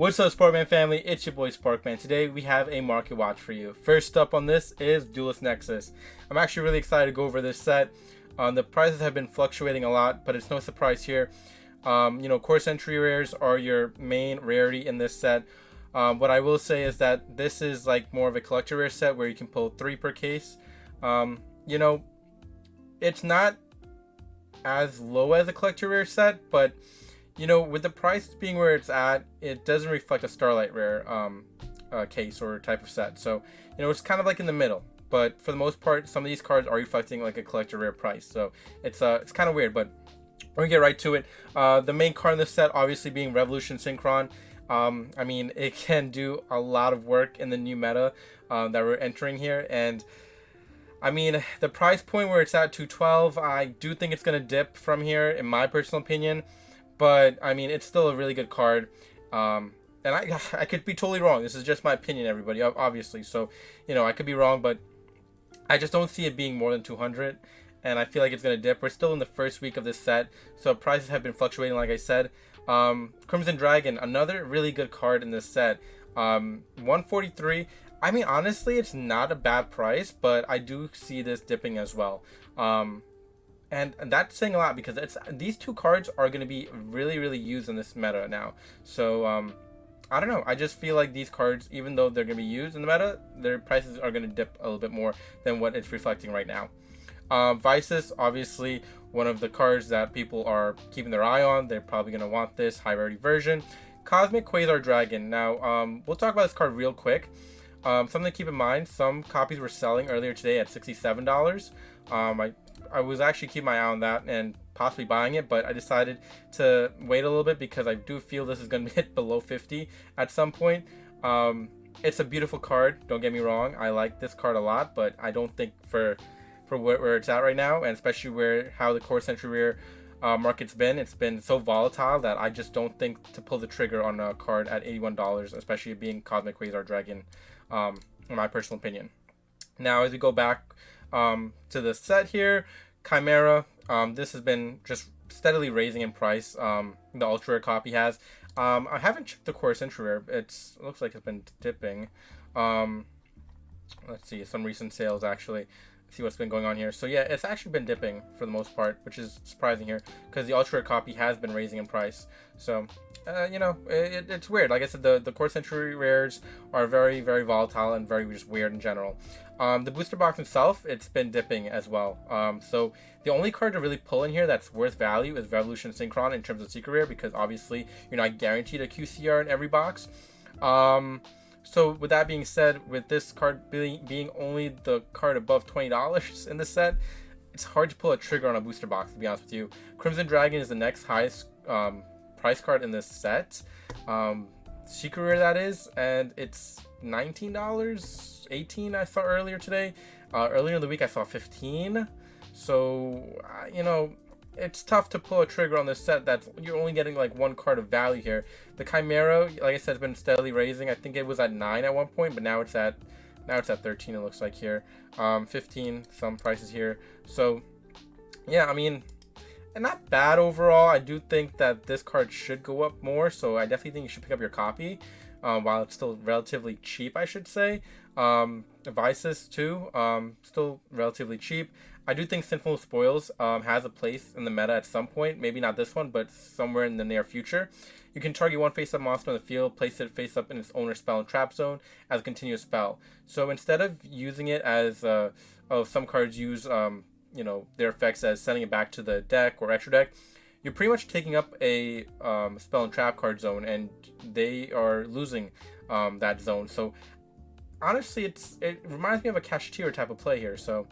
What's up, Sparkman family? It's your boy Sparkman. Today we have a market watch for you. First up on this is Duelist Nexus. I'm actually really excited to go over this set. The prices have been fluctuating a lot, but it's no surprise here. Course entry rares are your main rarity in this set. What I will say is that this is like more of a collector rare set where you can pull 3 per case. It's not as low as a collector rare set, but with the price being where it's at, it doesn't reflect a Starlight Rare case or type of set. So, it's kind of like in the middle. But for the most part, some of these cards are reflecting like a collector rare price. So it's kind of weird, but we're gonna get right to it. The main card in this set, obviously being Revolution Synchron. It can do a lot of work in the new meta that we're entering here, and the price point where it's at 212, I do think it's gonna dip from here, in my personal opinion. But it's still a really good card, and I could be totally wrong. This is just my opinion, everybody, obviously. So I could be wrong, but I just don't see it being more than 200, and I feel like it's gonna dip. We're still in the first week of this set, so prices have been fluctuating, like I said. Crimson Dragon, another really good card in this set. 143. Honestly, it's not a bad price, but I do see this dipping as well. And that's saying a lot because these two cards are going to be really, really used in this meta now. So, I don't know. I just feel like these cards, even though they're going to be used in the meta, their prices are going to dip a little bit more than what it's reflecting right now. Vices, obviously, one of the cards that people are keeping their eye on. They're probably going to want this high rarity version. Cosmic Quasar Dragon. Now, we'll talk about this card real quick. Something to keep in mind, some copies were selling earlier today at $67. I was actually keeping my eye on that and possibly buying it, but I decided to wait a little bit because I do feel this is going to hit below 50 at some point. It's a beautiful card, don't get me wrong. I like this card a lot, but I don't think for where it's at right now, and especially how the Core Century Rare market's been, it's been so volatile that I just don't think to pull the trigger on a card at $81, especially being Cosmic Quasar Dragon, in my personal opinion. Now, as we go back to the set here, Chimera, this has been just steadily raising in price. The ultra rare copy has. I haven't checked the Core Century Rare. It looks like it's been dipping. Let's see some recent sales actually. See what's been going on here. So yeah, it's actually been dipping for the most part, which is surprising here because the ultra rare copy has been raising in price. So it's weird. Like I said, the Core Century Rares are very, very volatile and very just weird in general. The booster box itself, it's been dipping as well. So the only card to really pull in here that's worth value is Revolution Synchron in terms of secret rare, because obviously you're not guaranteed a QCR in every box. So with that being said, with this card being only the card above $20 in the set, it's hard to pull a trigger on a booster box, to be honest with you. Crimson Dragon is the next highest price card in this set. Secret rare, that is, and it's $19, $18 I saw earlier today. Earlier in the week I saw $15. So it's tough to pull a trigger on this set that's you're only getting like one card of value here. The Chimera, like I said, has been steadily raising. I think it was at 9 at one point, but now it's at 13, it looks like here. 15 some prices here. So yeah, and not bad overall. I do think that this card should go up more, so I definitely think you should pick up your copy while it's still relatively cheap, I should say. Vices too, still relatively cheap. I do think Sinful Spoils has a place in the meta at some point. Maybe not this one, but somewhere in the near future. You can target one face-up monster on the field, place it face-up in its owner's spell and trap zone as a continuous spell. So instead of using it as, some cards use, their effects as sending it back to the deck or extra deck, you're pretty much taking up a spell and trap card zone, and they are losing that zone. So honestly, it reminds me of a Cashier type of play here. So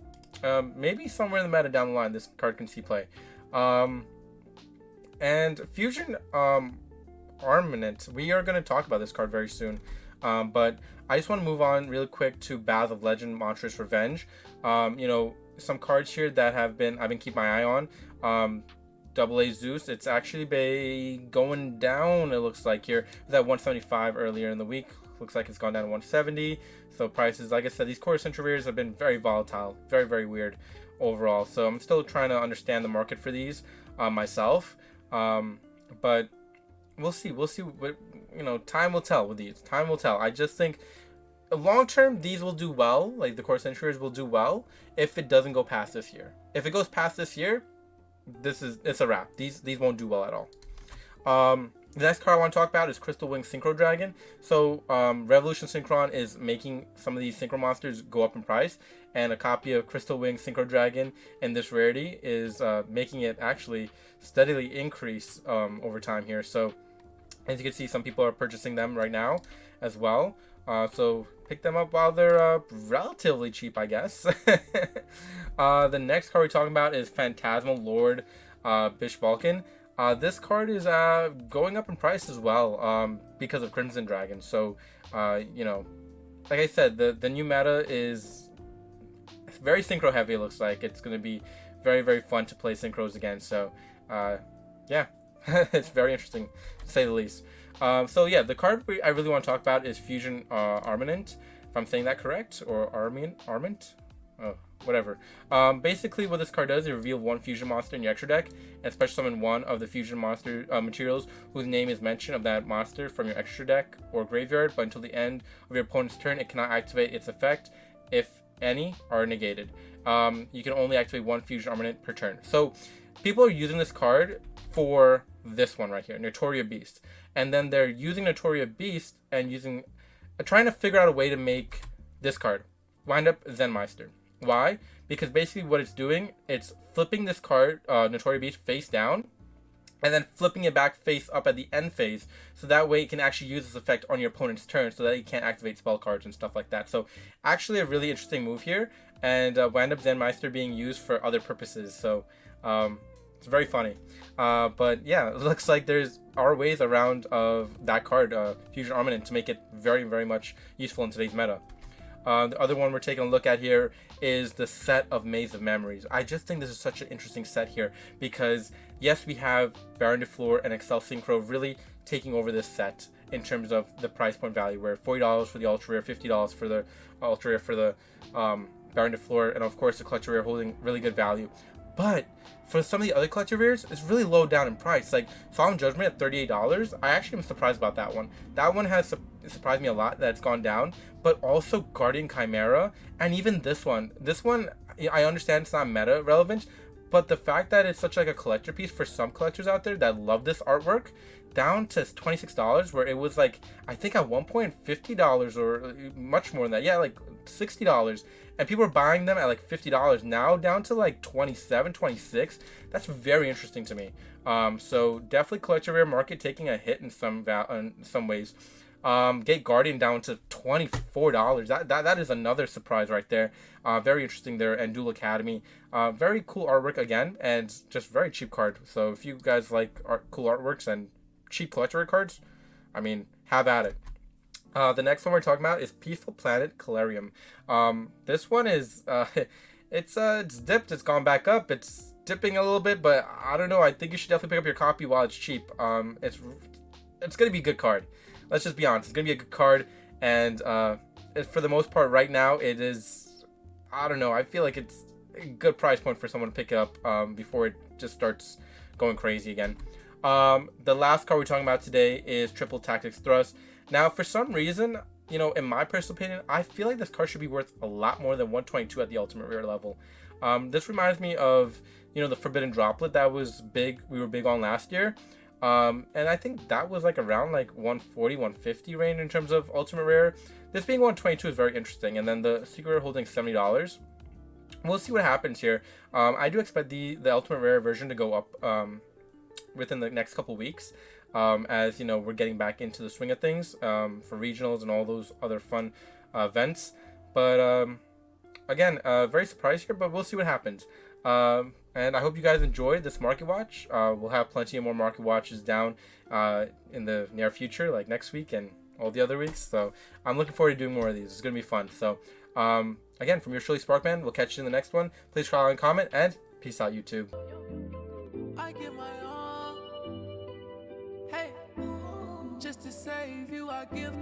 maybe somewhere in the meta down the line, this card can see play. And Fusion Armament, we are going to talk about this card very soon. But I just want to move on really quick to Battles of Legend Monstrous Revenge. Some cards here that I've been keeping my eye on. AA Zeus, it's actually been going down, it looks like here. It was at 175 earlier in the week. Looks like it's gone down to 170. So prices, like I said, these Core Century Rares have been very volatile, very, very weird overall. So I'm still trying to understand the market for these myself. But we'll see. time will tell with these. Time will tell. I just think long term these will do well. Like the core centuries will do well if it doesn't go past this year. If it goes past this year, it's a wrap. These won't do well at all. The next card I want to talk about is Crystal Wing Synchro Dragon. So Revolution Synchron is making some of these Synchro monsters go up in price, and a copy of Crystal Wing Synchro Dragon in this rarity is making it actually steadily increase over time here. So as you can see, some people are purchasing them right now as well. So pick them up while they're relatively cheap, I guess. The next card we're talking about is Phantasmal Lord Bish Balkan. This card is going up in price as well because of Crimson Dragon. So, like I said, the new meta is very synchro heavy. It looks like it's going to be very, very fun to play synchros again. So, yeah, it's very interesting to say the least. So yeah, the card I really want to talk about is Fusion Armament, if I'm saying that correct, or Armament? Oh, whatever. Basically what this card does is reveal one fusion monster in your extra deck, and special summon one of the fusion monster materials whose name is mentioned of that monster from your extra deck or graveyard, but until the end of your opponent's turn, it cannot activate its effect if any are negated. You can only activate one fusion armament per turn. So people are using this card for this one right here, Notoria Beast. And then they're using Notoria Beast and trying to figure out a way to make this card wind up Zenmeister. Why? Because basically what it's doing, it's flipping this card, Notoria Beast, face down, and then flipping it back face up at the end phase, so that way it can actually use this effect on your opponent's turn, so that he can't activate spell cards and stuff like that. So actually a really interesting move here, and wind up Zenmeister being used for other purposes. So it's very funny. But yeah, it looks like there's ways around of that card, Fusion Armament, to make it very, very much useful in today's meta. The other one we're taking a look at here is the set of Maze of Memories. I just think this is such an interesting set here because, yes, we have Baron de Fleur and Excel Synchro really taking over this set in terms of the price point value, where $40 for the Ultra Rare, $50 for the Ultra Rare for the Baron de Fleur, and of course the Collector Rare holding really good value. But for some of the other collector rares, it's really low down in price. Like Solemn Judgment at $38, I actually am surprised about that one. That one has surprised me a lot that it's gone down. But also Guardian Chimera, and even this one, I understand it's not meta relevant, but the fact that it's such like a collector piece for some collectors out there that love this artwork, down to $26, where it was like, I think at one point $50 or much more than that. Yeah, like $60. And people are buying them at like $50, now down to like $27, $26. That's very interesting to me. So definitely collector rare market taking a hit in some ways. Gate Guardian down to $24. That is another surprise right there. Very interesting there. And Duel Academy, very cool artwork again, and just very cheap card. So if you guys like cool artworks and cheap collector cards, I mean, have at it. The next one we're talking about is Peaceful Planet Calarium. This one is it's dipped, it's gone back up, it's dipping a little bit, but I don't know. I think you should definitely pick up your copy while it's cheap. It's gonna be a good card. Let's just be honest, it's gonna be a good card, and for the most part right now it is, I don't know, I feel like it's a good price point for someone to pick it up before it just starts going crazy again. The last card we're talking about today is Triple Tactics Thrust. Now, for some reason, in my personal opinion, I feel like this card should be worth a lot more than 122 at the Ultimate Rare level. This reminds me of, the Forbidden Droplet that was big. We were big on last year. And I think that was like around like 140, 150 range in terms of Ultimate Rare. This being 122 is very interesting. And then the Secret Rare holding $70. We'll see what happens here. I do expect the Ultimate Rare version to go up within the next couple weeks. As we're getting back into the swing of things for regionals and all those other fun events. But again, very surprised here, but we'll see what happens. And I hope you guys enjoyed this market watch. We'll have plenty of more market watches down in the near future, like next week and all the other weeks. So I'm looking forward to doing more of these. It's going to be fun. So again, from your truly Sparkman, we'll catch you in the next one. Please try and comment, and peace out, YouTube. I give my all, hey, just to save you, I give